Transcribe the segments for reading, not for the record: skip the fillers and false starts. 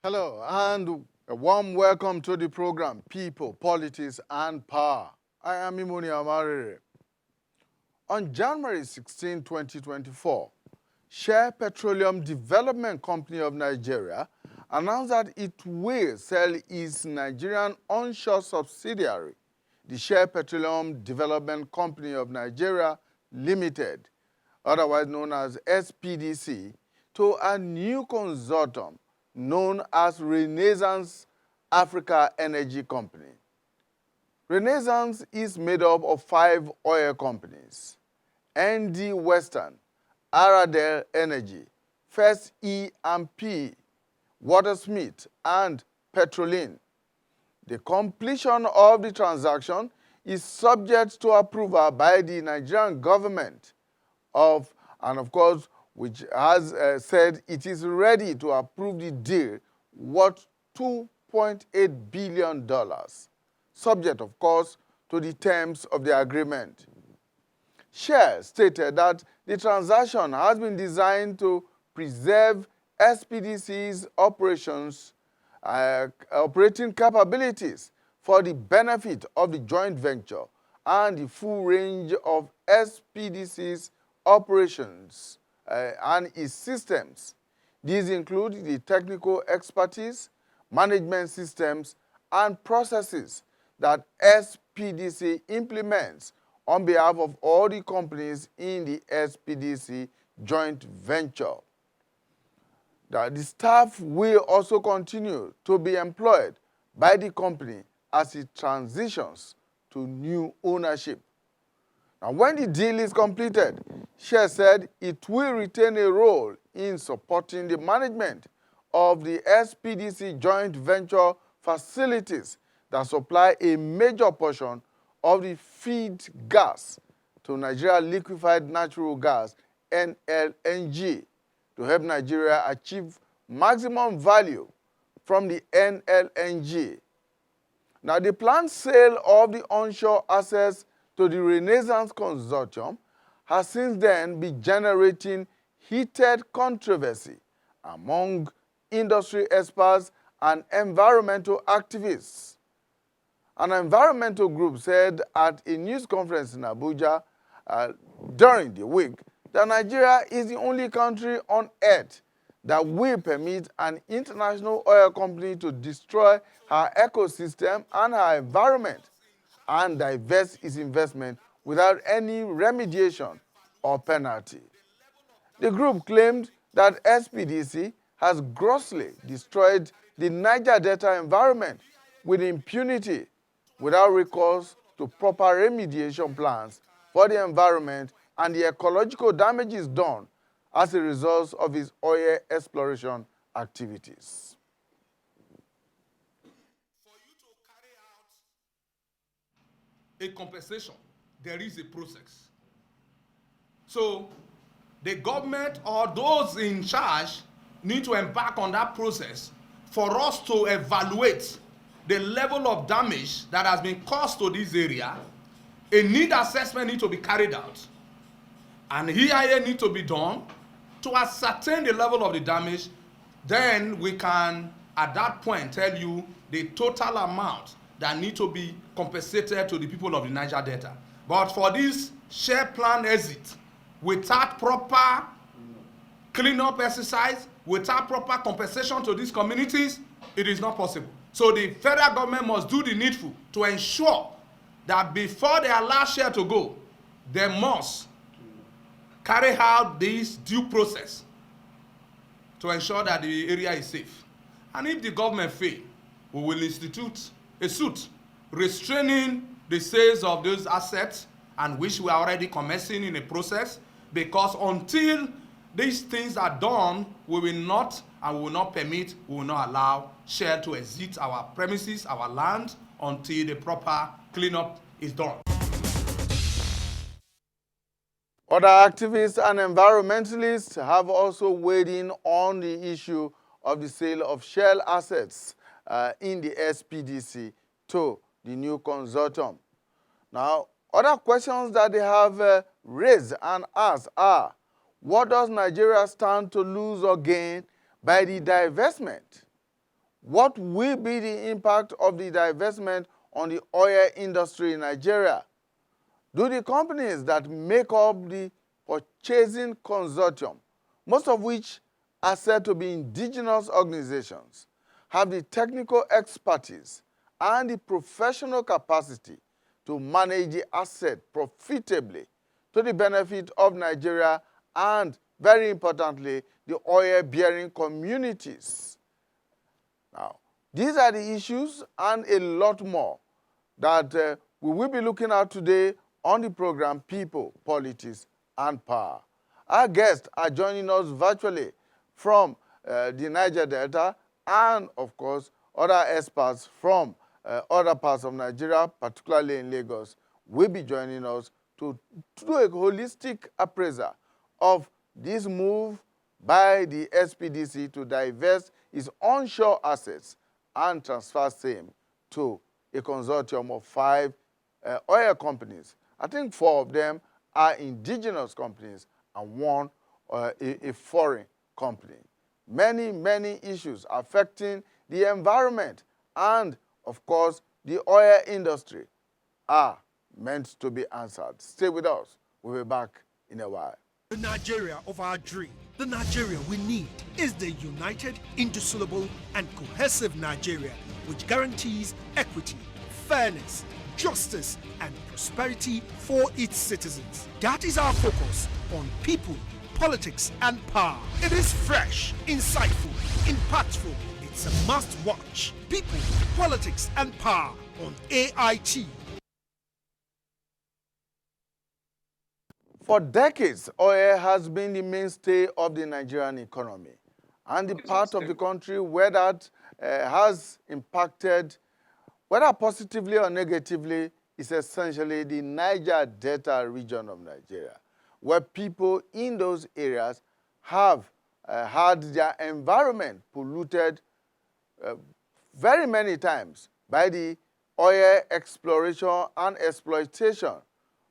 Hello, and a warm welcome to the program, People, Politics, and Power. I am Imoni Amarere. On January 16, 2024, Shell Petroleum Development Company of Nigeria announced that it will sell its Nigerian onshore subsidiary, the Shell Petroleum Development Company of Nigeria Limited, otherwise known as SPDC, to a new consortium known as Renaissance Africa Energy Company. Renaissance is made up of 5 oil companies: ND Western, Aradel Energy, First E&P, Watersmith, and Petroleum. The completion of the transaction is subject to approval by the Nigerian government and of course, which has said it is ready to approve the deal worth $2.8 billion, subject, of course, to the terms of the agreement. Shell stated that the transaction has been designed to preserve SPDC's operating capabilities for the benefit of the joint venture and the full range of SPDC's operations and its systems. These include the technical expertise, management systems, and processes that SPDC implements on behalf of all the companies in the SPDC joint venture. The staff will also continue to be employed by the company as it transitions to new ownership. Now, when the deal is completed, Shell said it will retain a role in supporting the management of the SPDC joint venture facilities that supply a major portion of the feed gas to Nigeria liquefied natural gas, NLNG, to help Nigeria achieve maximum value from the NLNG. Now, the planned sale of the onshore assets to the Renaissance Consortium has since then been generating heated controversy among industry experts and environmental activists. An environmental group said at a news conference in Abuja during the week that Nigeria is the only country on earth that will permit an international oil company to destroy her ecosystem and her environment and divest its investment without any remediation or penalty. The group claimed that SPDC has grossly destroyed the Niger Delta environment with impunity without recourse to proper remediation plans for the environment and the ecological damages done as a result of its oil exploration activities. A compensation, there is a process. So the government or those in charge need to embark on that process for us to evaluate the level of damage that has been caused to this area. A need assessment need to be carried out, and EIA need to be done to ascertain the level of the damage. Then we can at that point tell you the total amount that need to be compensated to the people of the Niger Delta. But for this share plan exit, without proper cleanup exercise, without proper compensation to these communities, it is not possible. So the federal government must do the needful to ensure that before they allow share to go, they must carry out this due process to ensure that the area is safe. And if the government fail, we will institute a suit restraining the sales of those assets, and which we are already commencing in a process, because until these things are done, we will not permit, we will not allow Shell to exit our premises, our land, until the proper cleanup is done. Other activists and environmentalists have also weighed in on the issue of the sale of Shell assets in the SPDC to the new consortium. Now, other questions that they have raised and asked are, what does Nigeria stand to lose or gain by the divestment? What will be the impact of the divestment on the oil industry in Nigeria? Do the companies that make up the purchasing consortium, most of which are said to be indigenous organizations, have the technical expertise and the professional capacity to manage the asset profitably to the benefit of Nigeria and, very importantly, the oil-bearing communities? Now, these are the issues and a lot more that we will be looking at today on the program People, Politics, and Power. Our guests are joining us virtually from the Niger Delta and, of course, other experts from other parts of Nigeria, particularly in Lagos, will be joining us to do a holistic appraisal of this move by the SPDC to divest its onshore assets and transfer same to a consortium of 5 oil companies. I think 4 of them are indigenous companies and 1 a foreign company. Many, many issues affecting the environment and, of course, the oil industry are meant to be answered. Stay with us. We'll be back in a while. The Nigeria of our dream, the Nigeria we need, is the united, indissoluble, and cohesive Nigeria which guarantees equity, fairness, justice, and prosperity for its citizens. That is our focus on people, politics, and power. It is fresh, insightful, impactful. It's a must-watch. People, politics, and power on AIT. For decades, oil has been the mainstay of the Nigerian economy. And the part of the country where that has impacted, whether positively or negatively, is essentially the Niger Delta region of Nigeria, where people in those areas have had their environment polluted very many times by the oil exploration and exploitation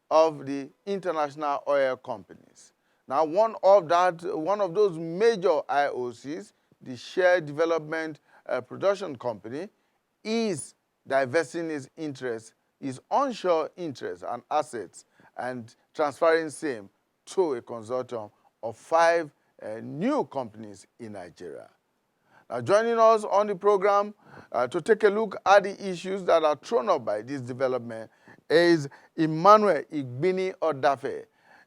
of the international oil companies. Now, one of those major IOCs, the Shared Development Production Company, is divesting its interests, its onshore interests and assets, and transferring same to a consortium of 5 new companies in Nigeria. Now, joining us on the program to take a look at the issues that are thrown up by this development is Emmanuel Igbini Odafe.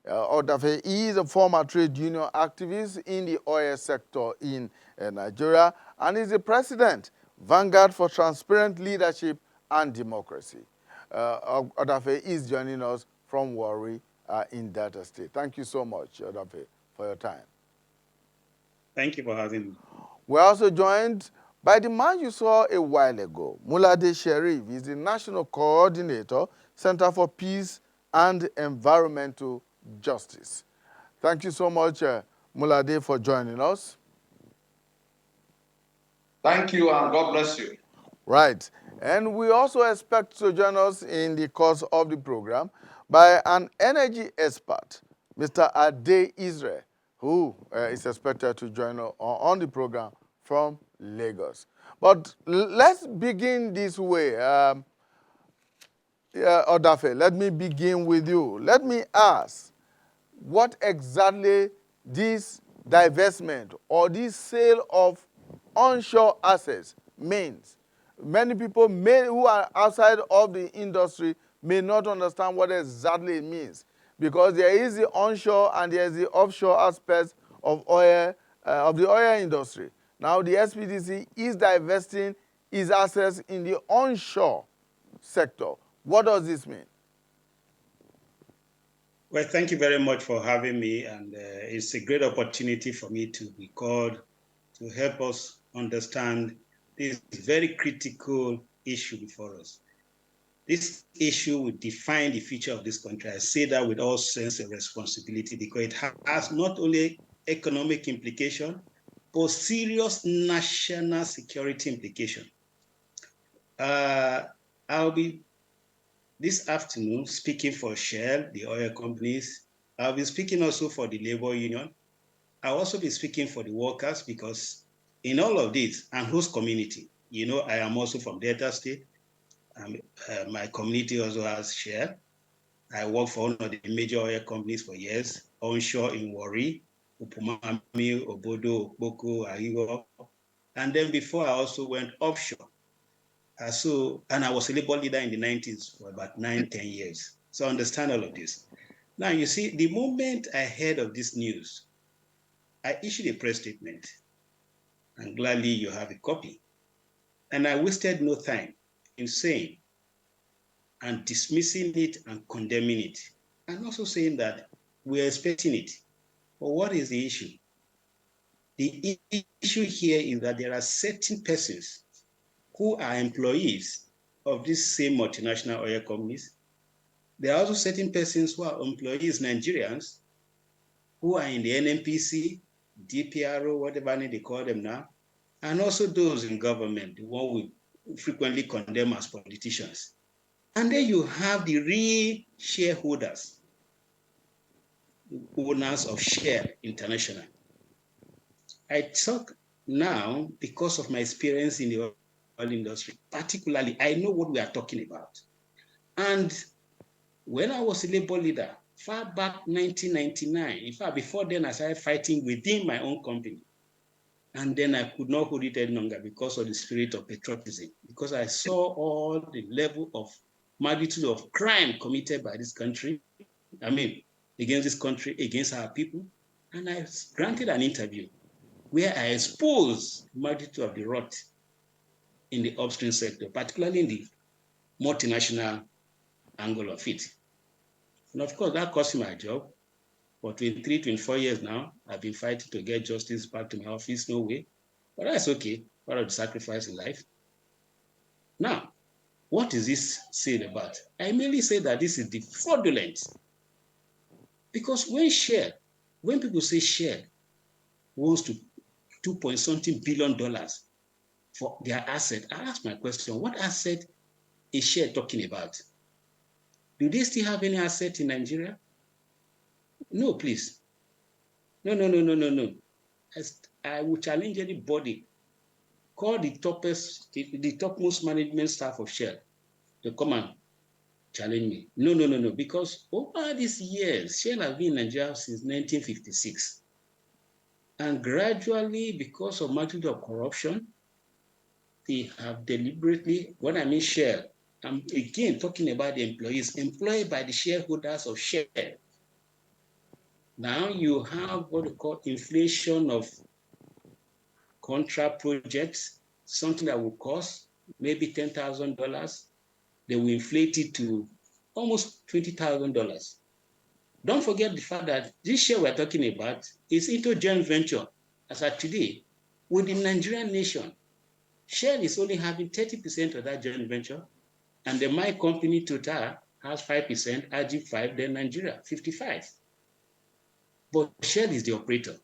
Odafe is a former trade union activist in the oil sector in Nigeria and is the president, Vanguard for Transparent Leadership and Democracy. Odafe is joining us from Warri in Delta State. Thank you so much, Odafe, for your time. Thank you for having me. We're also joined by the man you saw a while ago, Mulade Sherif. He's the National Coordinator, Center for Peace and Environmental Justice. Thank you so much, Mulade, for joining us. Thank you, and God bless you. Right. And we also expect to join us in the course of the program by an energy expert, Mr. Ade Israel, who is expected to join us on the program from Lagos. But let's begin this way. Odafe, let me begin with you. Let me ask, what exactly this divestment or this sale of onshore assets means? Many people who are outside of the industry may not understand what exactly it means, because there is the onshore and there is the offshore aspects of oil, of the oil industry. Now, the SPDC is divesting its assets in the onshore sector. What does this mean? Well, thank you very much for having me, and it's a great opportunity for me to be called to help us understand this very critical issue before us. This issue will define the future of this country. I say that with all sense of responsibility, because it has not only economic implication, but serious national security implication. I'll be this afternoon speaking for Shell, the oil companies. I'll be speaking also for the labor union. I'll also be speaking for the workers, because in all of this, and host community, You know, I am also from Delta State. My community also has share. I work for one of the major oil companies for years, onshore in Warri, Upumami, Obodo, Okpoko, Ahigo. And then before I also went offshore. And I was a labor leader in the 90s for about 10 years. So I understand all of this. Now, you see, the moment I heard of this news, I issued a press statement, and gladly you have a copy. And I wasted no time in saying and dismissing it and condemning it, and also saying that we're expecting it. But what is the issue? The issue here is that there are certain persons who are employees of these same multinational oil companies. There are also certain persons who are employees, Nigerians, who are in the NNPC, DPRO, whatever they call them now, and also those in government, the one we frequently condemn as politicians. And then you have the real shareholders, owners of Shell International. I talk now because of my experience in the oil industry. Particularly, I know what we are talking about. And when I was a labor leader, far back 1999, in fact, before then, I started fighting within my own company. And then I could not hold it any longer because of the spirit of patriotism, because I saw all the level of magnitude of crime committed by this country, against this country, against our people. And I granted an interview where I exposed the magnitude of the rot in the upstream sector, particularly in the multinational angle of it. And of course, that cost me my job. For 23, 24 years now, I've been fighting to get justice back to my office, no way. But that's okay, part of the sacrifice in life. Now, what is this said about? I merely say that this is the fraudulent. Because when people say Shell wants to $2.something billion for their asset, I ask my question, what asset is Shell talking about? Do they still have any asset in Nigeria? No, please. No. I will challenge anybody. Call the topmost management staff of Shell to come and challenge me. No. Because over these years, Shell has been in Nigeria since 1956. And gradually, because of magnitude of corruption, they have deliberately, when I mean Shell, I'm again talking about the employees employed by the shareholders of Shell. Now you have what we call inflation of contract projects, something that will cost maybe $10,000. They will inflate it to almost $20,000. Don't forget the fact that this share we're talking about is into joint venture as of today with the Nigerian nation. Shell is only having 30% of that joint venture, and the my company Total has 5%, RG 5, then Nigeria 55%. But Shell is the operator.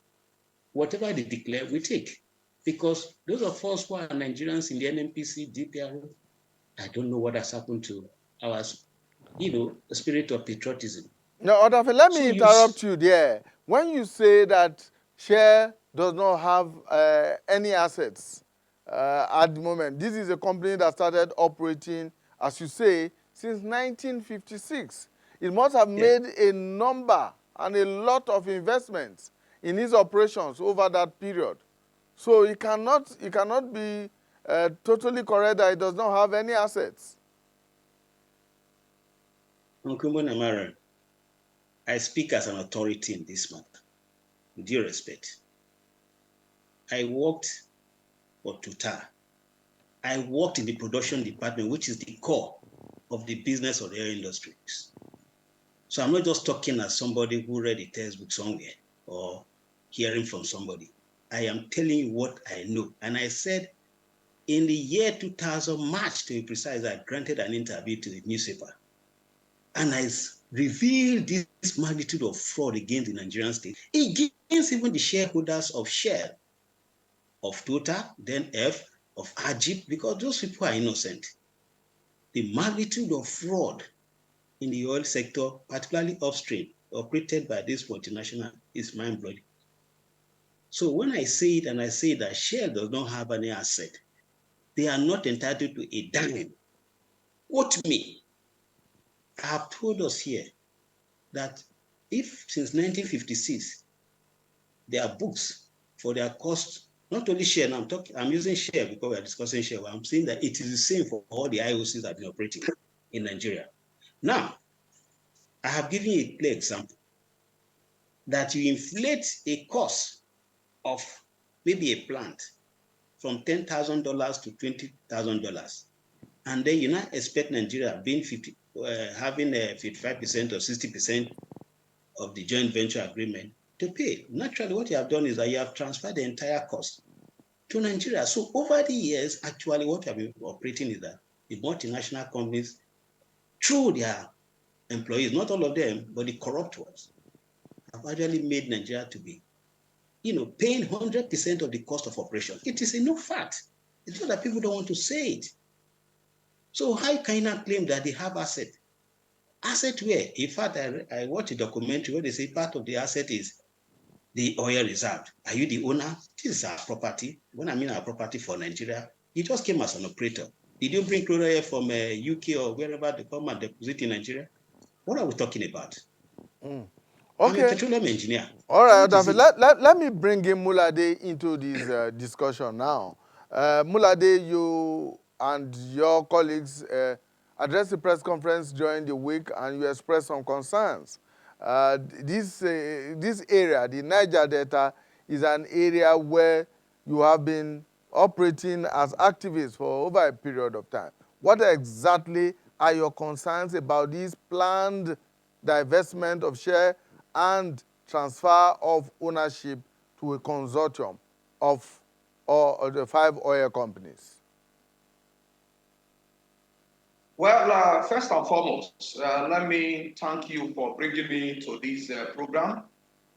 Whatever they declare, we take. Because those of us who are Nigerians in the NNPC, DPRO, I don't know what has happened to our, the spirit of patriotism. Now, Odafe, let me interrupt you there. When you say that Shell does not have any assets at the moment, this is a company that started operating, as you say, since 1956. It must have made a number and a lot of investments in its operations over that period. So it cannot be totally correct that it does not have any assets. Nkumbo Namara, I speak as an authority in this matter, with due respect. I worked for Total. I worked in the production department, which is the core of the business of the oil industries. So I'm not just talking as somebody who read a textbook somewhere or hearing from somebody. I am telling you what I know. And I said, in the year 2000, March to be precise, I granted an interview to the newspaper. And I revealed this magnitude of fraud against the Nigerian state, against even the shareholders of Shell, of Total, then F, of Ajib, because those people are innocent. The magnitude of fraud in the oil sector, particularly upstream, operated by this multinational, is mind-blowing. So when I say it and I say that Shell does not have any asset, they are not entitled to a dime. Quote me. I have told us here that if since 1956, their books for their cost, not only share, now I'm using share because we are discussing share, but I'm saying that it is the same for all the IOCs that have been operating in Nigeria. Now, I have given you a clear example that you inflate a cost of maybe a plant from $10,000 to $20,000, and then you now expect Nigeria being having a 55% or 60% of the joint venture agreement to pay. Naturally, what you have done is that you have transferred the entire cost to Nigeria. So over the years, actually, what we have been operating is that the multinational companies, through their employees, not all of them, but the corrupt ones, have actually made Nigeria to be, paying 100% of the cost of operation. It is a known fact. It's not that people don't want to say it. So how can you not claim that they have asset? Asset where? In fact, I watched a documentary where they say part of the asset is the oil reserve. Are you the owner? This is our property. When I mean our property for Nigeria, you just came as an operator. Did you bring crude oil from UK or wherever they come and deposit in Nigeria? What are we talking about? I'm a Okay. petroleum engineer. All right, What is David, it? let me bring in Mulade into this discussion now. Mulade, you and your colleagues addressed the press conference during the week and you expressed some concerns. This area, the Niger Delta, is an area where you have been operating as activists for over a period of time. What exactly are your concerns about this planned divestment of share and transfer of ownership to a consortium of the 5 oil companies? Well, first and foremost, let me thank you for bringing me to this program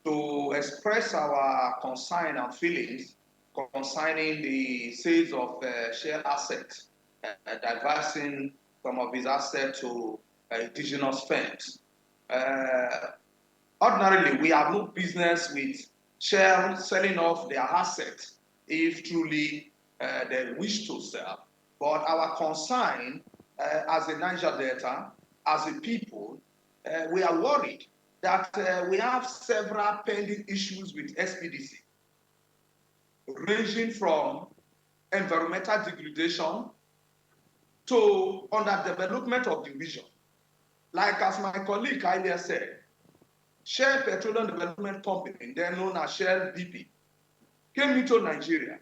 to express our concern and feelings concerning the sales of share assets, diverting some of his assets to indigenous firms. Ordinarily, we have no business with Shell selling off their assets if truly they wish to sell. But our concern as a Niger Delta, as a people, we are worried that we have several pending issues with SPDC, ranging from environmental degradation to underdevelopment of the region. Like as my colleague earlier said, Shell Petroleum Development Company, then known as Shell BP, came into Nigeria.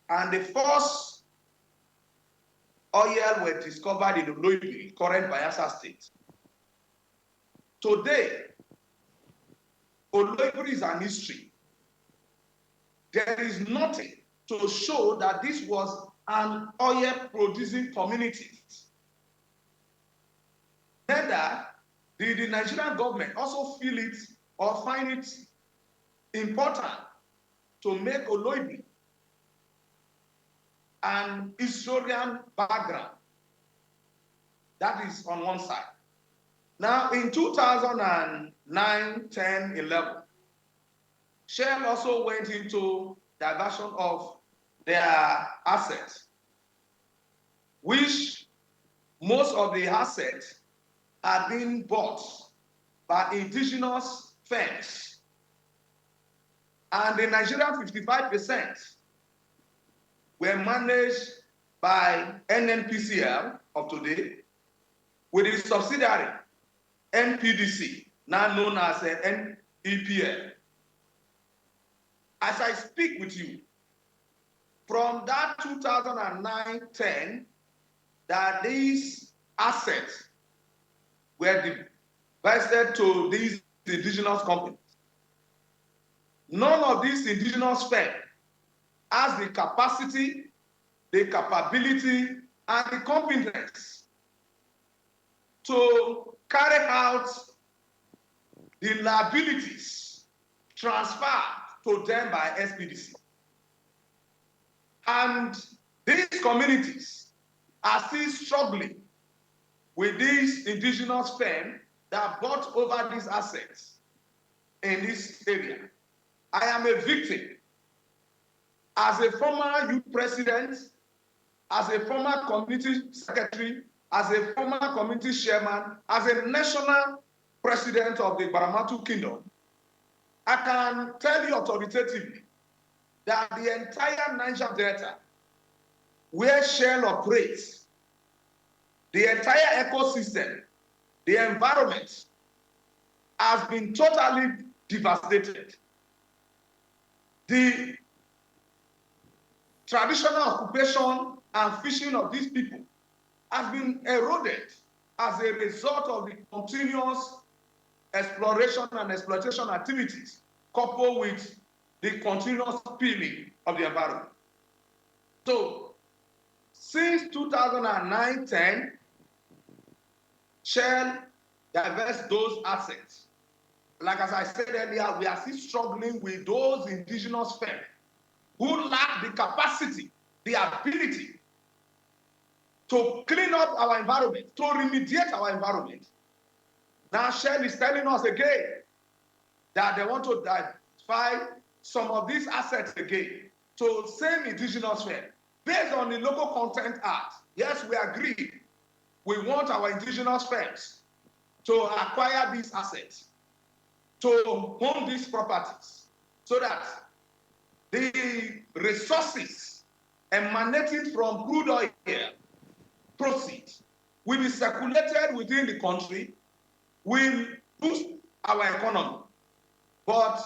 And the first oil were discovered in Oloibiri, current Bayelsa State. Today, Oloibiri is an history. There is nothing to show that this was an oil-producing community. Neither did the Nigerian government also feel it or find it important to make Oloibiri an historian background. That is on one side. Now, in 2009, 10, 11, Shell also went into diversion of their assets, which most of the assets are being bought by indigenous firms. And the Nigerian 55% were managed by NNPCL of today, with its subsidiary, NPDC, now known as NEPL. As I speak with you, from that 2009-10, that these assets were divested to these indigenous companies. None of these indigenous firms has the capacity, the capability, and the competence to carry out the liabilities transferred to them by SPDC. And these communities are still struggling with these indigenous firms that bought over these assets in this area. I am a victim. as a former youth president, as a former community secretary, as a former community chairman, as a national president of the Baramatu Kingdom, I can tell you authoritatively that the entire Niger Delta, where Shell operates, the entire ecosystem, the environment has been totally devastated. The traditional occupation and fishing of these people has been eroded as a result of the continuous exploration and exploitation activities coupled with the continuous spilling of the environment. So, since 2009-10, Shell divest those assets. Like as I said earlier, we are still struggling with those indigenous firms who lack the capacity, the ability to clean up our environment, to remediate our environment. Now Shell is telling us again that they want to divest some of these assets again to same indigenous firm. Based on the Local Content Act, yes, we agree. We want our indigenous firms to acquire these assets, to own these properties, so that the resources emanating from crude oil proceeds will be circulated within the country, will boost our economy. But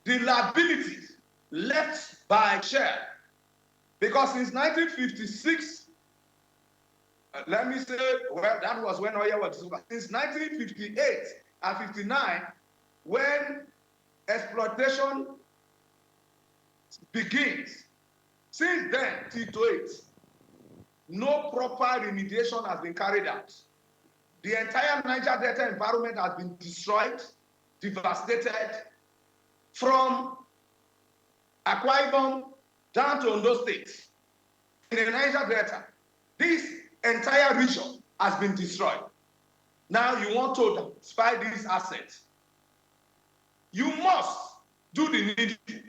the liabilities left by Shell, because since 1956, let me say, well, that was when oil was discovered. Since 1958 and 59, when exploitation begins, since then till date, no proper remediation has been carried out. The entire Niger Delta environment has been destroyed, devastated, from Akwa Ibom down to Ondo State. In the Niger Delta, this entire region has been destroyed. Now you want to spy these assets. You must do the needful.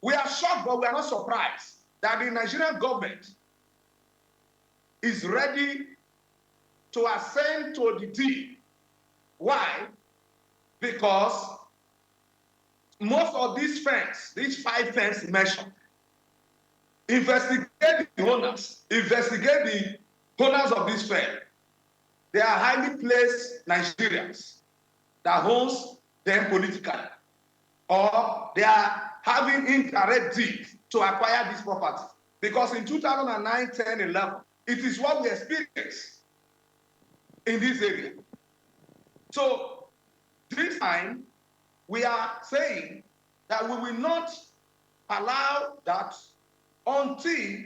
We are shocked, but we are not surprised that the Nigerian government is ready to assent to the deal. Why? Because most of these firms, these 5 firms mentioned, investigate the owners, investigate the owners of this firm. They are highly placed Nigerians that owns them politically, or they are having indirect deeds to acquire this property. Because in 2009, 10, 11, it is what we experienced in this area. So this time, we are saying that we will not allow that until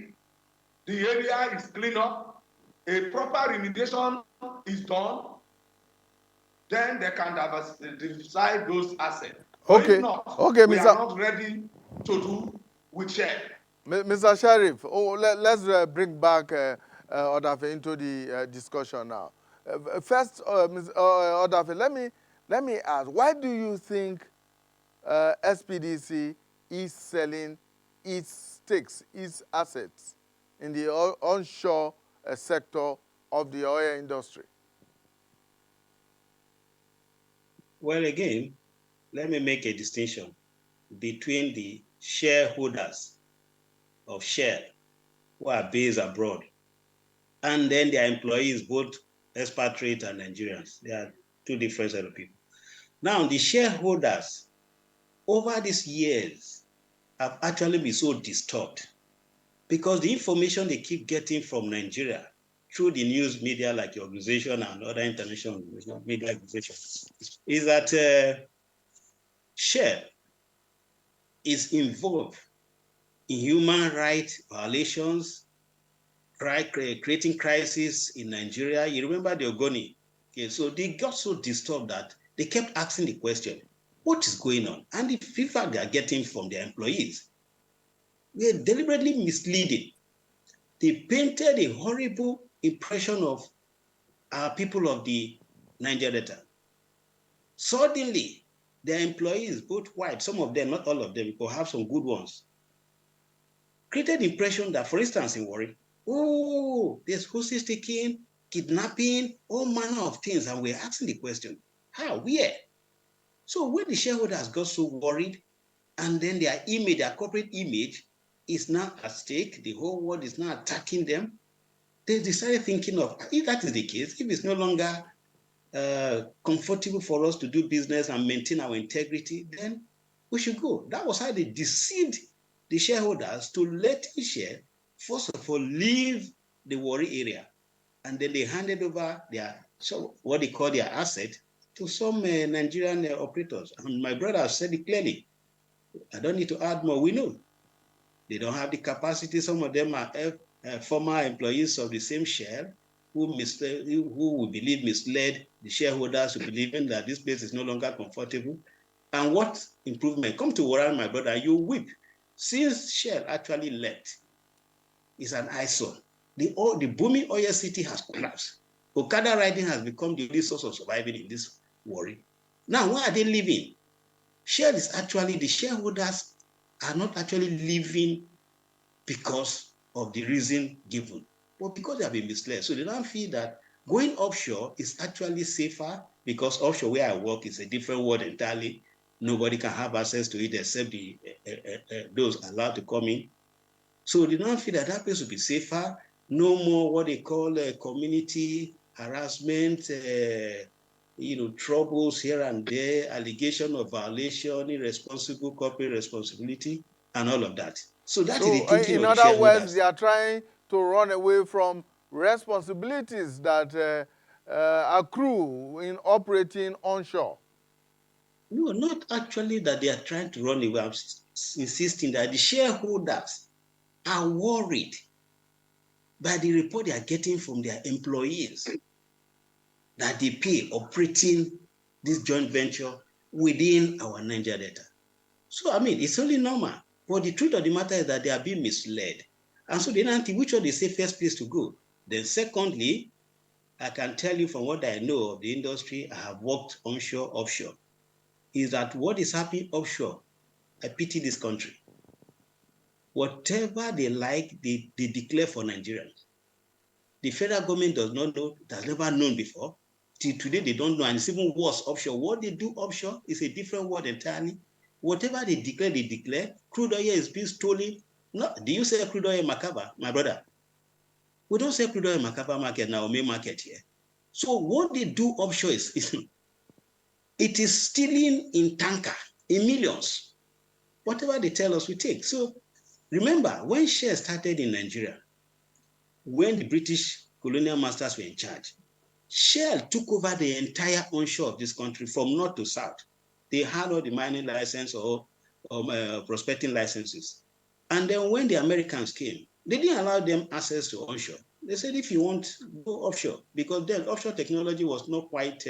the area is cleaned up, a proper remediation is done, then they can decide those assets. Okay. If not, Okay, we Mr. are not ready to do with Shell. Mr. Sheriff, let's bring back Odafe into the discussion now. First, Ms. Odafe, let me ask, why do you think SPDC is selling its stakes, its assets in the onshore sector of the oil industry? Well, again, let me make a distinction between the shareholders of Shell who are based abroad and then their employees, both expatriates and Nigerians. They are two different set of people. Now, the shareholders over these years have actually been so disturbed because the information they keep getting from Nigeria through the news media like your organization and other international media organizations is that Shell is involved in human rights violations, creating crisis in Nigeria. You remember the Ogoni? Okay, so they got so disturbed that they kept asking the question, what is going on? And the feedback they are getting from their employees were deliberately misleading. They painted a horrible impression of our people of the Niger Delta. Suddenly, their employees, both white, some of them, not all of them, but have some good ones, created the impression that, for instance, in Warri, oh, there's hostage taking, kidnapping, all manner of things. And we're asking the question, how, where? So when the shareholders got so worried, and then their image, their corporate image is now at stake, the whole world is now attacking them, they decided thinking of, if that is the case, if it's no longer comfortable for us to do business and maintain our integrity, then we should go. That was how they deceived the shareholders to let the share, first of all, leave the Warri area, and then they handed over their, so what they call their asset, to some Nigerian operators. And my brother said it clearly. I don't need to add more. We know they don't have the capacity. Some of them are former employees of the same share who we believe misled the shareholders to believing that this place is no longer comfortable. And what improvement? Come to Warri, my brother, you weep. Since Shell actually left, it's an eyesore. The booming oil city has collapsed. Okada riding has become the only source of surviving in this Warri. Now, why are they leaving? Shell is actually, the shareholders are not actually leaving because of the reason given, but because they have been misled. So they don't feel that going offshore is actually safer, because offshore where I work is a different world entirely. Nobody can have access to it except those allowed to come in. So they don't feel that that place will be safer. No more what they call community harassment, troubles here and there, allegation of violation, irresponsible corporate responsibility, and all of that. So that is the thinking in of the other words, shareholders. they are trying to run away from responsibilities that accrue in operating onshore. No, not actually that they are trying to run away. I'm insisting that the shareholders are worried by the report they are getting from their employees that they pay operating this joint venture within our Niger Delta. So, I mean, it's only normal. But the truth of the matter is that they are being misled. And so they don't think which one is the safest place to go. Then secondly, I can tell you from what I know of the industry, I have worked onshore, offshore, is that what is happening offshore, I pity this country. Whatever they like, they declare for Nigerians. The federal government does not know, has never known before. Till today, they don't know, and it's even worse offshore. What they do offshore is a different world entirely. Whatever they declare. Crude oil is being stolen. No, do you say crude oil in Makaba, my brother? We don't say crude oil in Makaba market now, main market here. So what they do offshore is it is stealing in tanker, in millions. Whatever they tell us, we take. So remember, when Shell started in Nigeria, when the British colonial masters were in charge, Shell took over the entire onshore of this country from north to south. They had all the mining license or prospecting licenses. And then when the Americans came, they didn't allow them access to onshore. They said, if you want, go offshore, because then offshore technology was not quite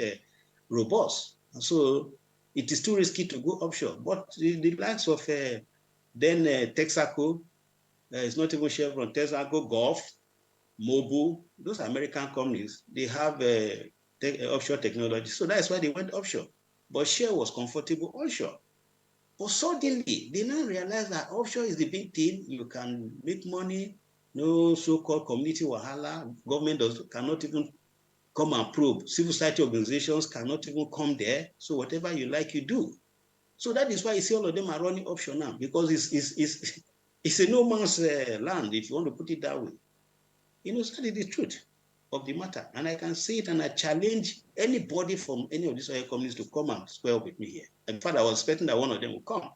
robust. And so it is too risky to go offshore. But the likes of Texaco, it's not even Chevron, Texaco, Gulf, Mobil, those American companies, they have offshore technology. So that's why they went offshore. But Shell was comfortable onshore. But suddenly, they now realize that offshore is the big thing. You can make money, no so-called community wahala. Government cannot even come and probe. Civil society organizations cannot even come there. So whatever you like, you do. So that is why you see all of them are running offshore now, because it's a no man's land, if you want to put it that way. That is the truth of the matter. And I can say it, and I challenge anybody from any of these oil companies to come and square up with me here. In fact, I was expecting that one of them would come.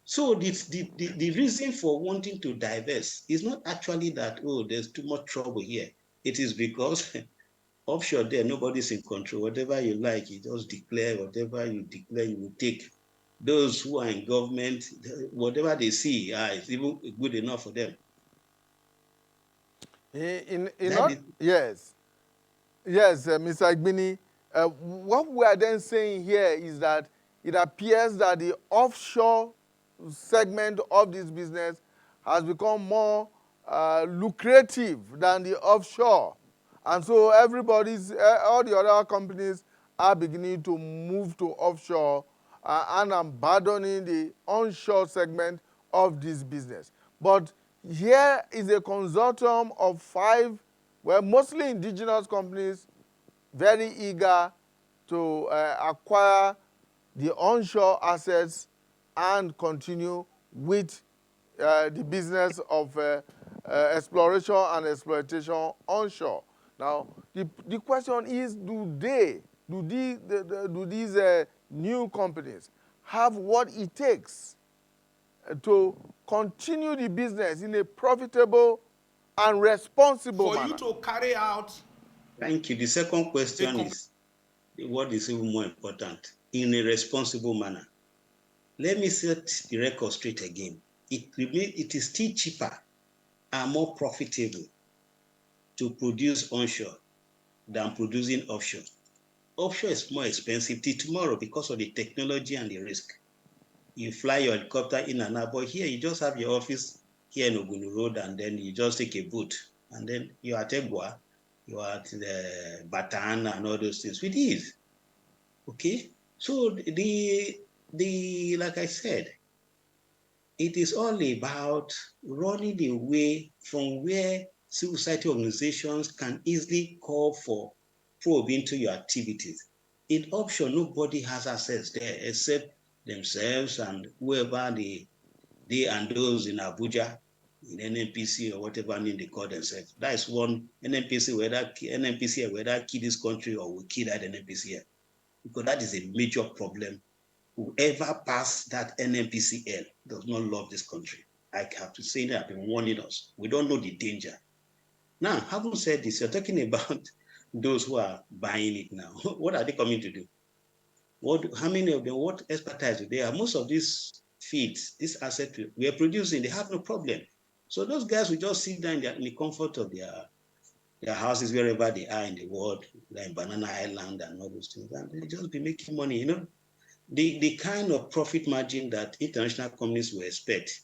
So the reason for wanting to divest is not actually that, oh, there's too much trouble here. It is because offshore there, nobody's in control. Whatever you like, you just declare. Whatever you declare, you will take. Those who are in government, whatever they see, it's even good enough for them. Yes, Mr. Igbini, what we are then saying here is that it appears that the offshore segment of this business has become more lucrative than the offshore. And so all the other companies are beginning to move to offshore and abandoning the onshore segment of this business. But here is a consortium of 5, well, mostly indigenous companies, very eager to acquire the onshore assets and continue with the business of exploration and exploitation onshore. Now, the question is, do these new companies have what it takes to continue the business in a profitable and responsible For you manner? to carry out. Thank you. The second question is what is even more important, in a responsible manner. Let me set the record straight again. It is still cheaper and more profitable to produce onshore than producing offshore. Offshore is more expensive till tomorrow because of the technology and the risk. You fly your helicopter in and out, but here you just have your office here in Ogunu Road, and then you just take a boat, and then you're at Egua, you're at the Batan and all those things with ease. Okay? So the like I said, it is all about running away from where civil society organizations can easily call for probe into your activities. In offshore, nobody has access there except themselves and whoever they and those in Abuja, in NNPC or whatever name they call themselves. That is one NNPC, whether kill this country or will kill that NNPC, because that is a major problem. Whoever passed that NNPCL does not love this country. I have to say that I've been warning us. We don't know the danger. Now, having said this, you're talking about those who are buying it now. What are they coming to do? How many of them, what expertise do they have? Most of these feeds, this asset we are producing, they have no problem. So those guys will just sit down in the comfort of their houses, wherever they are in the world, like Banana Island and all those things, and they just be making money, you know. The kind of profit margin that international companies will expect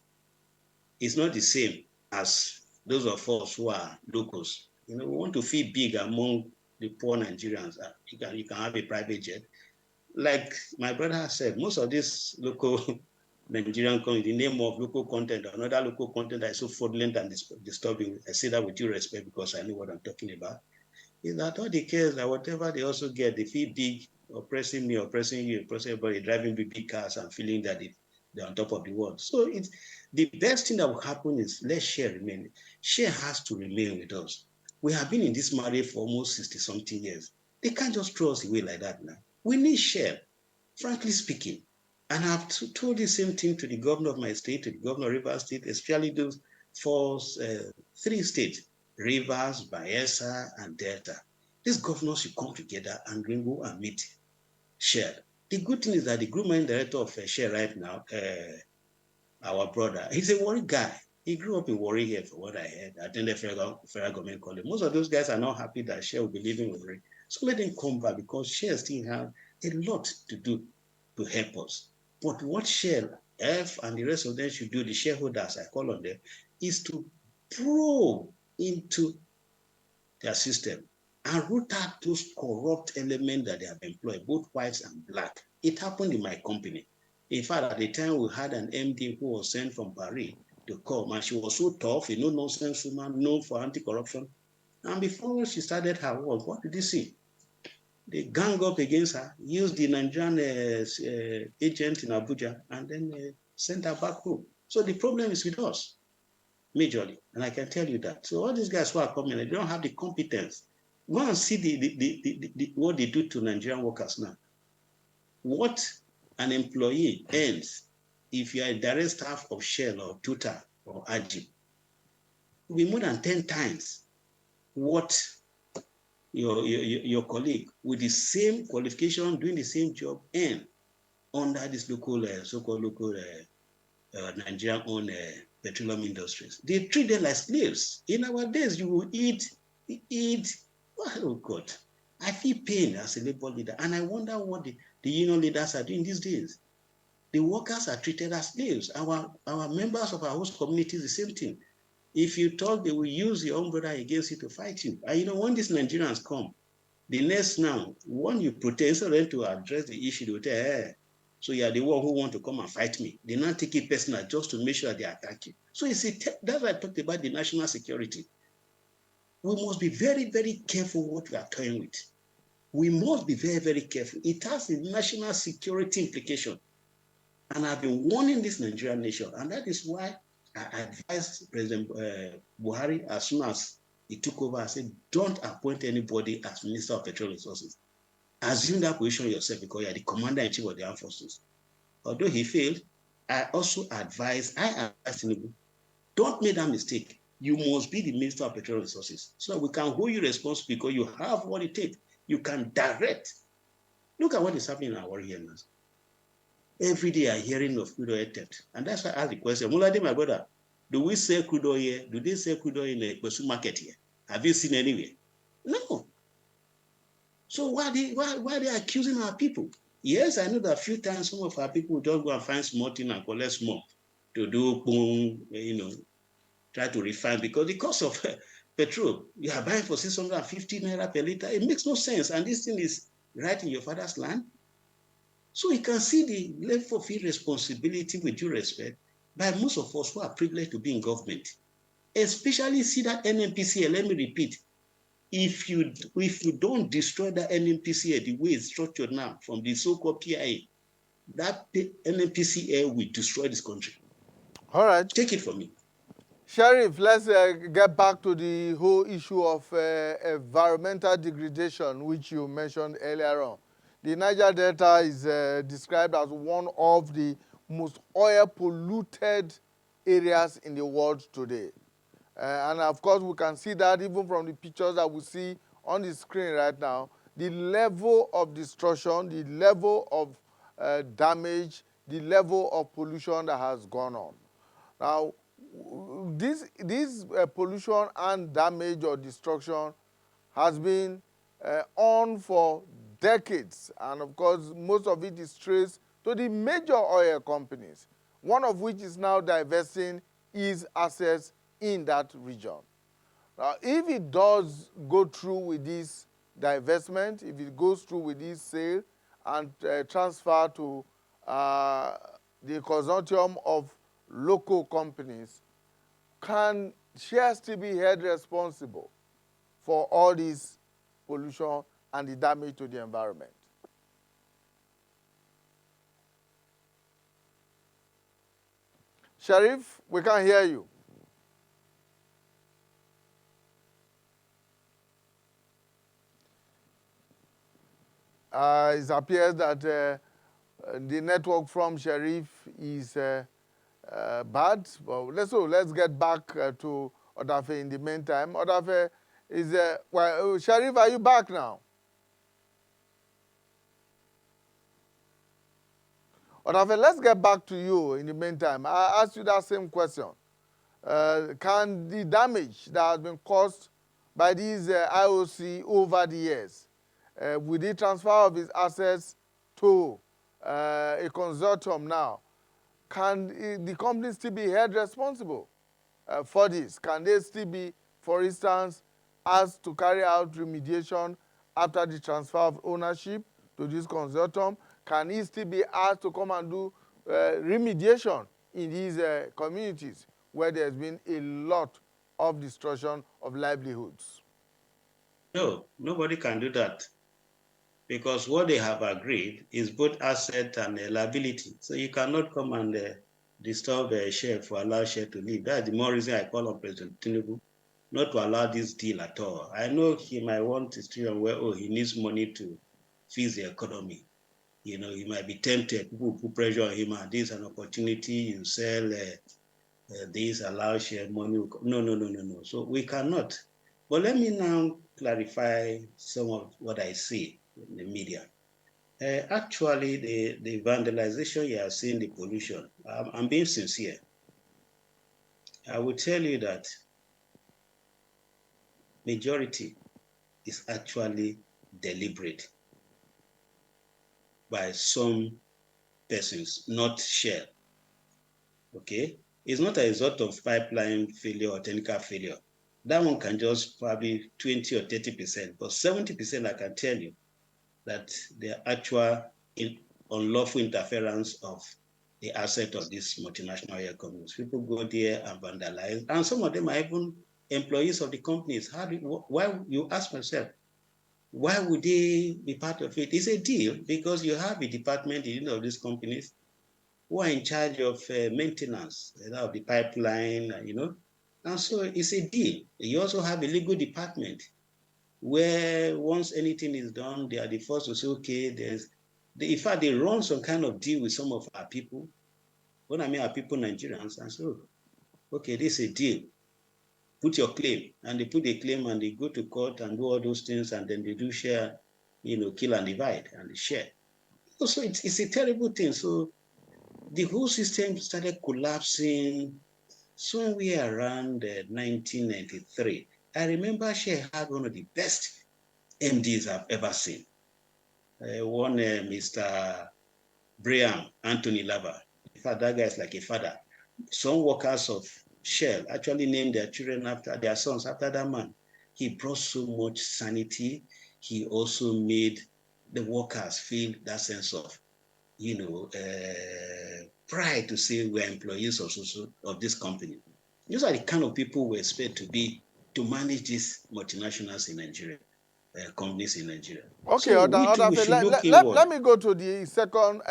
is not the same as those of us who are locals. You know, we want to feel big among the poor Nigerians. You can have a private jet. Like my brother said, most of these local Nigerian companies, the name of local content, another local content that is so fraudulent and disturbing, I say that with due respect because I know what I'm talking about, is that all the cases that whatever they also get, they feel big, oppressing me, oppressing you, oppressing everybody, driving big cars and feeling that they're on top of the world. So it's the best thing that will happen is let share remain. Share has to remain with us. We have been in this marriage for almost 60-something years. They can't just throw us away like that now. We need share, frankly speaking. And I've told the same thing to the governor of my state, to the governor of Rivers State, especially those 3 states, Rivers, Bayelsa, and Delta. These governors should come together and go and meet Shell. The good thing is that the group managing director of Shell right now, our brother, he's a Warri guy. He grew up in Warri here, for what I heard. I attended federal government college. Most of those guys are not happy that Shell will be leaving Warri. So let them come back because Shell still have a lot to do to help us. But what Shell, F, and the rest of them should do, the shareholders, I call on them, is to probe into their system and root out those corrupt elements that they have employed, both whites and black. It happened in my company. In fact, at the time we had an MD who was sent from Paris to come, and she was so tough, a no-nonsense woman, known for anti-corruption. And before she started her work, what did you see? They gang up against her, used the Nigerian agent in Abuja, and then sent her back home. So the problem is with us, majorly, and I can tell you that. So all these guys who are coming, they don't have the competence. Go and see what they do to Nigerian workers now. What an employee earns if you are a direct staff of Shell or Total or Ajib will be more than 10 times what your colleague with the same qualification doing the same job earn under this local so-called local Nigerian-owned petroleum industries. They treat them like slaves. In our days, you will eat. Oh God, I feel pain as a labor leader, and I wonder what the union leaders are doing these days. The workers are treated as slaves. Our members of our host communities, the same thing. If you talk, they will use your own brother against you to fight you. And you know, when these Nigerians come, The next now, when you protest, instead of them to address the issue, they will tell, hey, so you are the one who want to come and fight me. They now take it personal just to make sure they attack you. So you see, that's why I talked about the national security. We must be very, very careful what we are toying with. We must be very, very careful. It has a national security implication. And I've been warning this Nigerian nation, and that is why I advised President Buhari as soon as he took over. I said, don't appoint anybody as Minister of Petroleum Resources. Assume that position yourself because you're the commander-in-chief of the armed forces. Although he failed, I also advised Tinubu, don't make that mistake. You must be the Minister of Petroleum Resources so we can hold you responsible because you have what it takes. You can direct. Look at what is happening in our world here now. Every day I'm hearing of crude oil theft. And that's why I asked the question, Mulade, my brother, do we sell crude oil here? Do they sell crude oil in the Besu market here? Have you seen anywhere? No. So why are they accusing our people? Yes, I know that a few times some of our people just go and find small thing and collect small to do, try to refine because the cost of petrol, you are buying for 650 naira per liter. It makes no sense. And this thing is right in your father's land. So you can see the level of irresponsibility with due respect by most of us who are privileged to be in government. Especially see that NNPCL, let me repeat, if you don't destroy that NNPCL the way it's structured now from the so-called PIA, that NNPCL will destroy this country. All right. Take it from me. Sheriff, let's get back to the whole issue of environmental degradation, which you mentioned earlier on. The Niger Delta is described as one of the most oil-polluted areas in the world today. And of course, we can see that even from the pictures that we see on the screen right now, the level of destruction, the level of damage, the level of pollution that has gone on. Now, this pollution and damage or destruction has been on for decades. And of course, most of it is traced to the major oil companies, one of which is now divesting its assets in that region. Now, if it does go through with this divestment, if it goes through with this sale and transfer to the consortium of local companies, can shares still be held responsible for all this pollution and the damage to the environment? Sheriff, we can't hear you. It appears that the network from Sheriff is bad. Well, let's get back to Odafe in the meantime. Odafe is Sheriff, are you back now? Odafe, let's get back to you in the meantime. I asked you that same question. Can the damage that has been caused by these IOC over the years, with the transfer of its assets to a consortium now, can the company still be held responsible for this? Can they still be, for instance, asked to carry out remediation after the transfer of ownership to this consortium? Can it still be asked to come and do remediation in these communities where there's been a lot of destruction of livelihoods? No, nobody can do that because what they have agreed is both asset and liability. So you cannot come and disturb a share for allow share to leave. That's the more reason I call on President Tinubu not to allow this deal at all. I know he might want to stay on where he needs money to fix the economy. He might be tempted. People put pressure on him. This is an opportunity. You sell this, allow share money. No. So we cannot. But let me now clarify some of what I see in the media. Actually, the vandalization you are seeing, the pollution, I'm being sincere. I will tell you that majority is actually deliberate by some persons, not shared. Okay? It's not a result of pipeline failure or technical failure. That one can just probably 20 or 30%, but 70% I can tell you that the actual unlawful interference of the asset of these multinational oil companies. People go there and vandalize, and some of them are even employees of the companies. Why, you ask myself, why would they be part of it? It's a deal because you have a department in these companies who are in charge of maintenance of the pipeline, and so it's a deal. You also have a legal department where once anything is done, they are the first to say, okay, in fact, they run some kind of deal with some of our people. When I mean our people, Nigerians, and so, okay, this is a deal. Put your claim, and they put a claim, and they go to court and do all those things, and then they do share, kill and divide, and they share. So it's a terrible thing. So the whole system started collapsing somewhere around 1993. I remember Share had one of the best MDs I've ever seen. One Mr. Brian Anthony Lava. In fact, that guy is like a father. Some workers of Shell actually named their children after their sons after that man. He brought so much sanity. He also made the workers feel that sense of, pride to say we're employees of this company. These are the kind of people we expect to manage these multinationals in Nigeria. Companies in Nigeria. Okay, So we should look inward. let me go to the second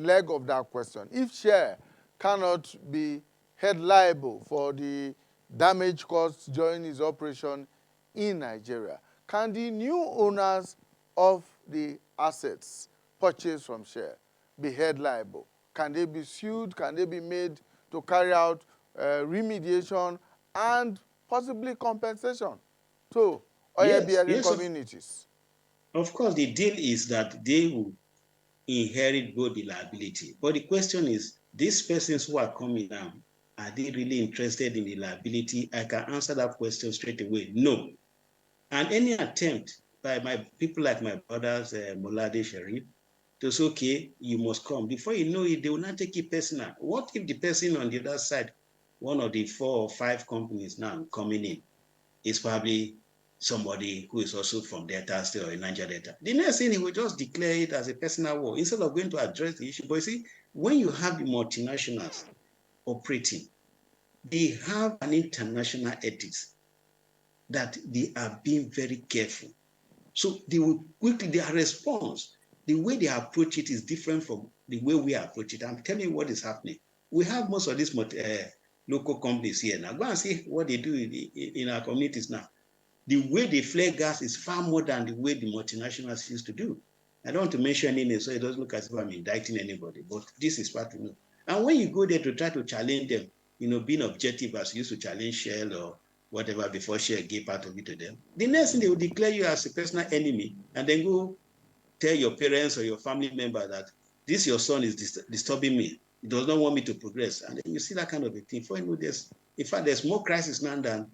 leg of that question. If Share cannot be held liable for the damage caused during its operation in Nigeria, can the new owners of the assets purchased from Share be held liable? Can they be sued? Can they be made to carry out remediation and possibly compensation to oil-bearing communities? Of course, the deal is that they will inherit both the liability. But the question is, these persons who are coming now, are they really interested in the liability? I can answer that question straight away, no. And any attempt by my people like my brothers, Molade Sharif, to say, okay, you must come. Before you know it, they will not take it personal. What if the person on the other side, one of the 4 or 5 companies now coming in, is probably somebody who is also from Delta State or Niger Delta? The next thing, he will just declare it as a personal war instead of going to address the issue. But you see, when you have the multinationals operating, they have an international ethics that they are being very careful. So they will quickly, their response, the way they approach it is different from the way we approach it. I'm telling you what is happening. We have most of these local companies here now. Go and see what they do in our communities now. The way they flare gas is far more than the way the multinationals used to do. I don't want to mention any names, so it doesn't look as if I'm indicting anybody, but this is what we know. And when you go there to try to challenge them, being objective as you used to challenge Shell or whatever before Shell gave part of it to them, the next thing they will declare you as a personal enemy and then go tell your parents or your family member that this your son is disturbing me. He does not want me to progress. And then you see that kind of a thing. For in fact, there's more crisis now than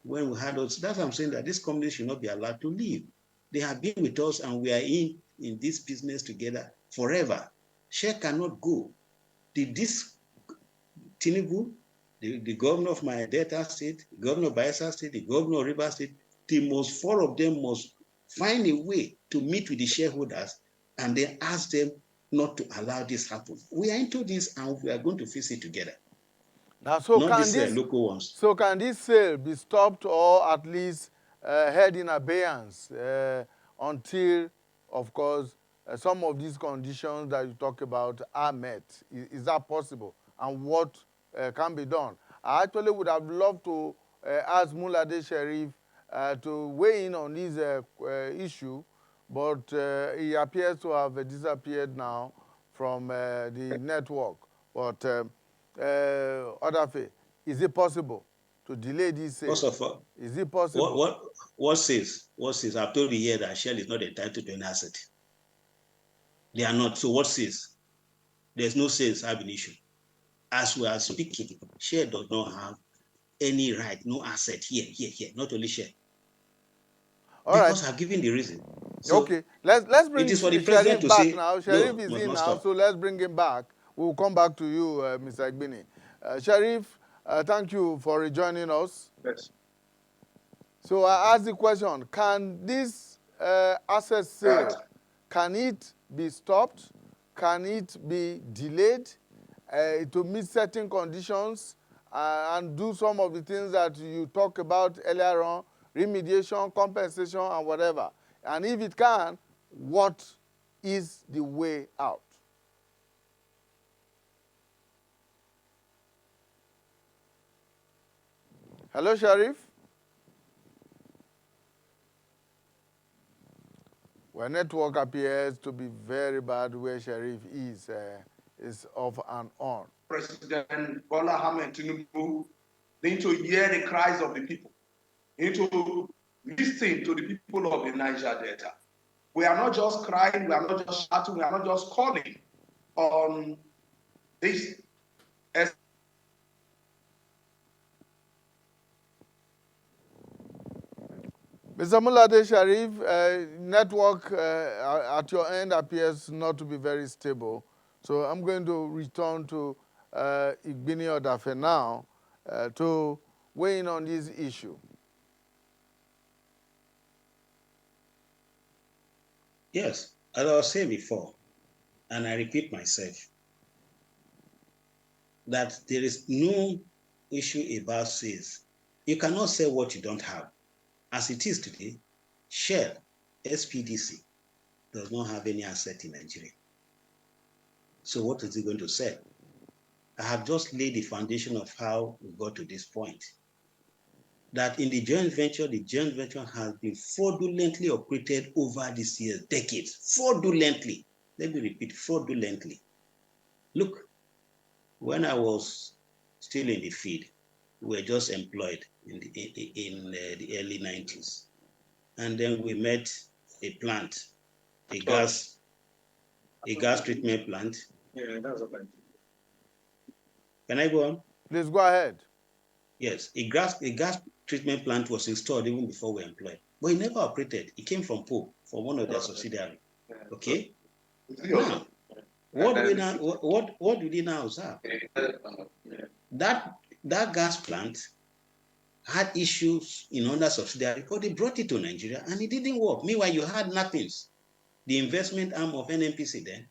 when we had those. That's why I'm saying that this company should not be allowed to leave. They have been with us and we are in this business together forever. Share cannot go. This Tinubu, the governor of my Delta State, the governor of Bayelsa State, the governor of Rivers State, the 4 of them must find a way to meet with the shareholders and then ask them not to allow this happen. We are into this and we are going to face it together. Now, so not these local ones. So can this sale be stopped or at least held in abeyance until, of course, some of these conditions that you talk about are met? Is that possible? And what can be done? I actually would have loved to ask Mulade Sharif to weigh in on this issue, but he appears to have disappeared now from the network. But Odafe, is it possible to delay this sale? First of all, is it possible? What says? I've told you here that Shell is not entitled to an asset. They are not. So what says? There's no sales have an issue. As we are speaking, Shell does not have any right, no asset here, not only Shell. All because right. I've given the reason. So okay, let's bring it is for the president Sharif to back say, now. Sharif no, is must in not now, stop. so let's bring him back. We'll come back to you, Mr. Igbini. Sharif, thank you for rejoining us. Yes. So I ask the question, can this asset sale, can it be stopped? Can it be delayed to meet certain conditions and do some of the things that you talked about earlier on, remediation, compensation, and whatever? And if it can, what is the way out? Hello, Sharif? Well, network appears to be very bad where Sharif is off and on. President Bola Ahmed Tinubu need to hear the cries of the people. Need to listen to the people of the Niger Delta. We are not just crying, we are not just shouting, we are not just calling on this. Mr. Mulade Sharif, network at your end appears not to be very stable. So I'm going to return to Igbini Odafe now to weigh in on this issue. Yes, as I was saying before, and I repeat myself, that there is no issue about sales. You cannot sell what you don't have. As it is today, Shell, SPDC, does not have any asset in Nigeria. So what is it going to sell? I have just laid the foundation of how we got to this point. That in the joint venture has been fraudulently operated over these years, decades, fraudulently. Let me repeat, fraudulently. Look, when I was still in the field, we were just employed in the early 90s. And then we met a plant, a gas treatment plant. Yeah, that's a plant. Can I go on? Please go ahead. Yes, a gas treatment plant was installed even before we were employed, but it never operated. It came from Pope, from one of their subsidiaries. Okay. Now, what do we now observe? That gas plant had issues in other subsidiary because they brought it to Nigeria and it didn't work. Meanwhile, you had NAPINS, the investment arm of NNPC then,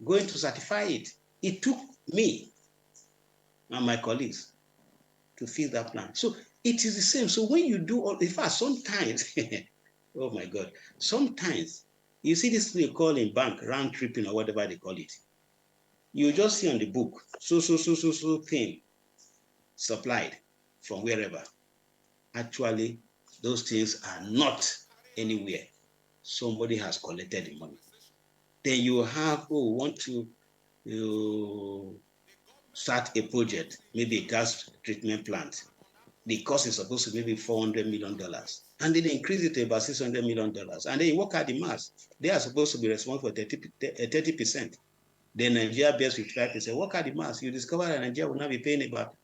going to certify it. It took me and my colleagues to fix that plant. So it is the same. So when you do all, in fact, sometimes, oh my God, sometimes you see this thing you call in bank, round tripping or whatever they call it. You just see on the book, so thing supplied from wherever. Actually, those things are not anywhere. Somebody has collected the money. Then you have, want to start a project, maybe a gas treatment plant. The cost is supposed to be maybe $400 million. And then they increase it to about $600 million. And then you work out the mass. They are supposed to be responsible for 30%. Then Nigeria bears 55%. Work out the mass. You discover that Nigeria will now be paying about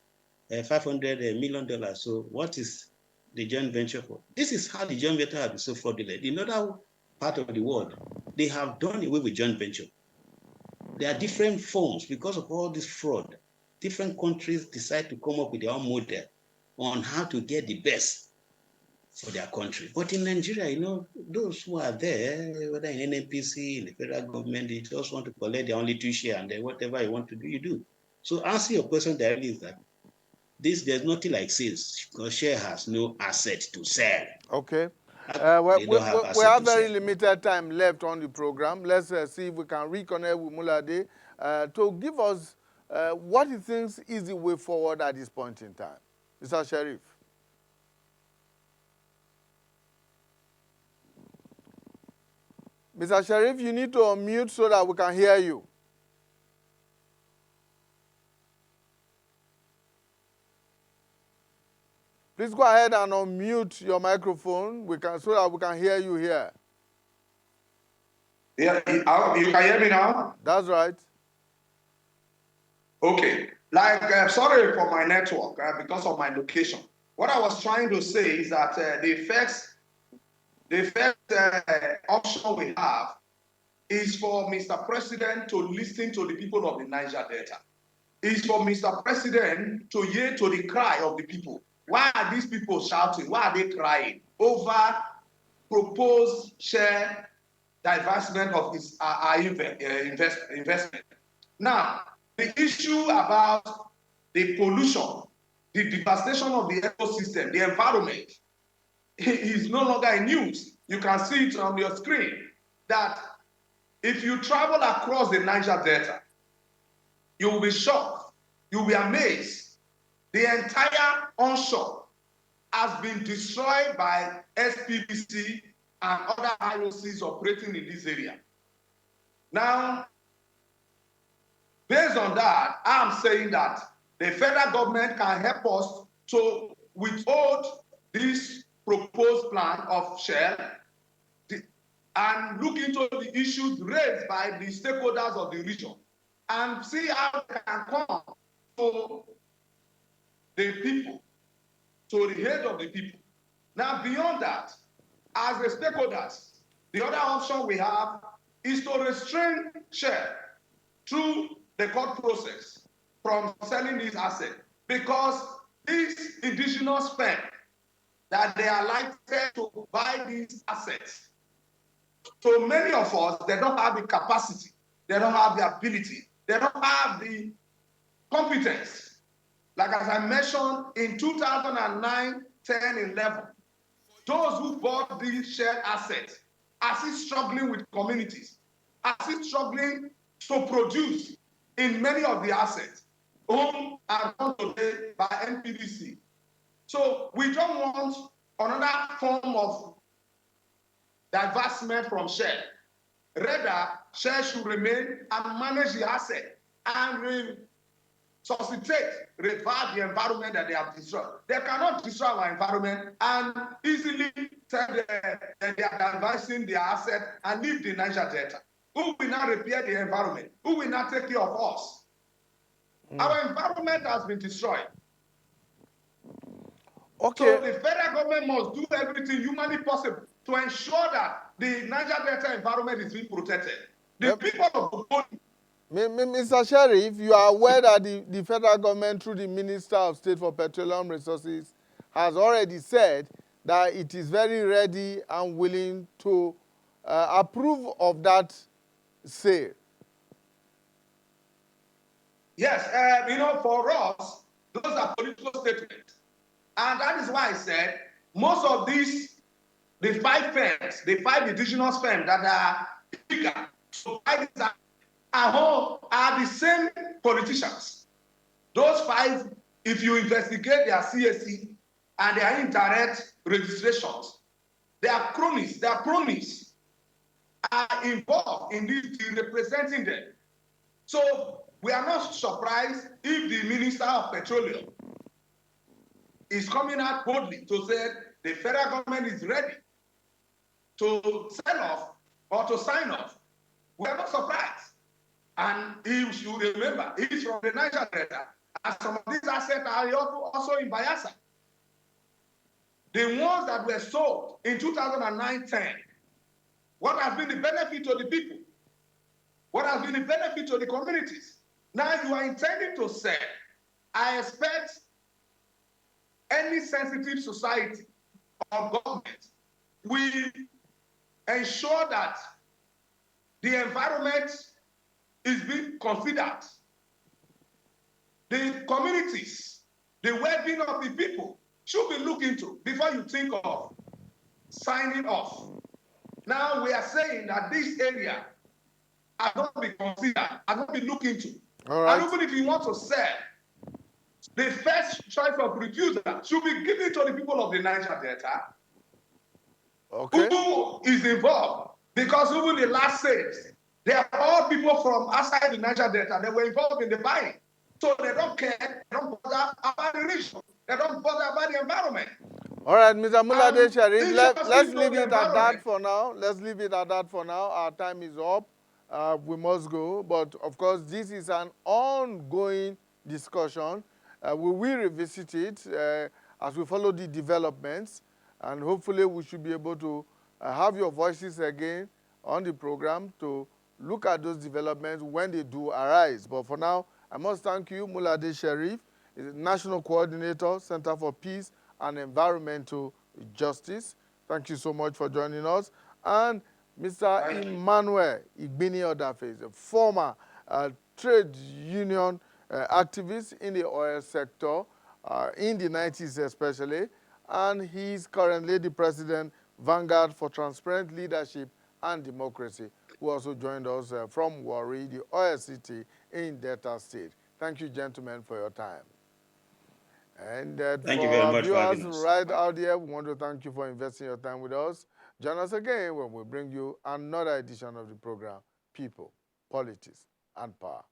$500 million. So what is the joint venture for? This is how the joint venture has been so fraudulent. In other part of the world, they have done away with joint venture. There are different forms because of all this fraud. Different countries decide to come up with their own model on how to get the best for their country. But in Nigeria, those who are there, whether in NNPC, in the federal government, they just want to collect their only two share and then whatever you want to do, you do. So answer your question directly is that there's nothing like sales because share has no asset to sell. Okay. We have very limited time left on the program. Let's see if we can reconnect with Mulade to give us what he thinks is the way forward at this point in time. Mr. Sharif. Mr. Sharif, you need to unmute so that we can hear you. Please go ahead and unmute your microphone so that we can hear you here. Yeah, you can hear me now? That's right. Okay. Sorry for my network because of my location. What I was trying to say is that the first option we have is for Mr. President to listen to the people of the Niger Delta. It's for Mr. President to hear to the cry of the people. Why are these people shouting? Why are they crying over proposed share divestment of this investment? Now, the issue about the pollution, the devastation of the ecosystem, the environment, is no longer in news. You can see it on your screen that if you travel across the Niger Delta, you will be shocked, you will be amazed. The entire onshore has been destroyed by SPDC and other IOCs operating in this area. Now, based on that, I'm saying that the federal government can help us to withhold this proposed plan of Shell and look into the issues raised by the stakeholders of the region and see how they can come to the people, to the head of the people. Now, beyond that, as the stakeholders, the other option we have is to restrain Shell through the court process from selling these assets, because these indigenous firms that they are likely to buy these assets, so many of us, they don't have the capacity, they don't have the ability, they don't have the competence. Like as I mentioned, in 2009, 10, 11, those who bought these shared assets are still struggling with communities, are still struggling to produce in many of the assets owned and run today by NPDC. So we don't want another form of divestment from Shell. Rather, Shell should remain and manage the asset and resuscitate, revive the environment that they have destroyed. They cannot destroy our environment and easily tell that they are divesting their asset and leave the Niger Delta. Who will not repair the environment? Who will not take care of us? Our environment has been destroyed. Okay. So the federal government must do everything humanly possible to ensure that the Niger Delta environment is being protected. The people of Ogoni. Mr. Sheriff, you are aware that the federal government, through the Minister of State for Petroleum Resources, has already said that it is very ready and willing to approve of that sale. Yes, for us, those are political statements. And that is why I said most of these, the five firms, the five indigenous firms that are bigger, so are the same politicians. Those five, if you investigate their CSE and their indirect registrations, they are cronies, are involved in this deal, representing them. So we are not surprised if the Minister of Petroleum is coming out boldly to say the federal government is ready to sell off or to sign off. We are not surprised. And he should remember, he's from the Niger Delta, and some of these assets are also in Bayelsa. The ones that were sold in 2009-10, what has been the benefit to the people? What has been the benefit to the communities? Now you are intending to sell. I expect any sensitive society or government will ensure that the environment is being considered. The communities, the well-being of the people should be looked into before you think of signing off. Now we are saying that this area has not been considered, has not been looked into. All right. And even if you want to sell, the first choice of producer should be given to the people of the Niger Delta. Okay. Who is involved? Because even the last sales, they are all people from outside the Niger Delta. They were involved in the buying. So they don't care, they don't bother about the region. They don't bother about the environment. All right, Mr. Mulade Sharif, let's leave it at that environment. for now. Let's leave it at that for now. Our time is up. We must go. But, of course, this is an ongoing discussion. We will revisit it as we follow the developments. And hopefully we should be able to have your voices again on the program to look at those developments when they do arise. But for now, I must thank you, Mulade Sharif, National Coordinator, Center for Peace and environmental justice. Thank you so much for joining us. And Mr. Emmanuel Igbini-Odafe, a former trade union activist in the oil sector, in the 90s especially, and he's currently the president, Vanguard for Transparent Leadership and Democracy, who also joined us from Warri, the oil city in Delta State. Thank you, gentlemen, for your time. And thank for you very our much for viewers having us. right out there, we want to thank you for investing your time with us. Join us again when we bring you another edition of the program, People, Politics, and Power.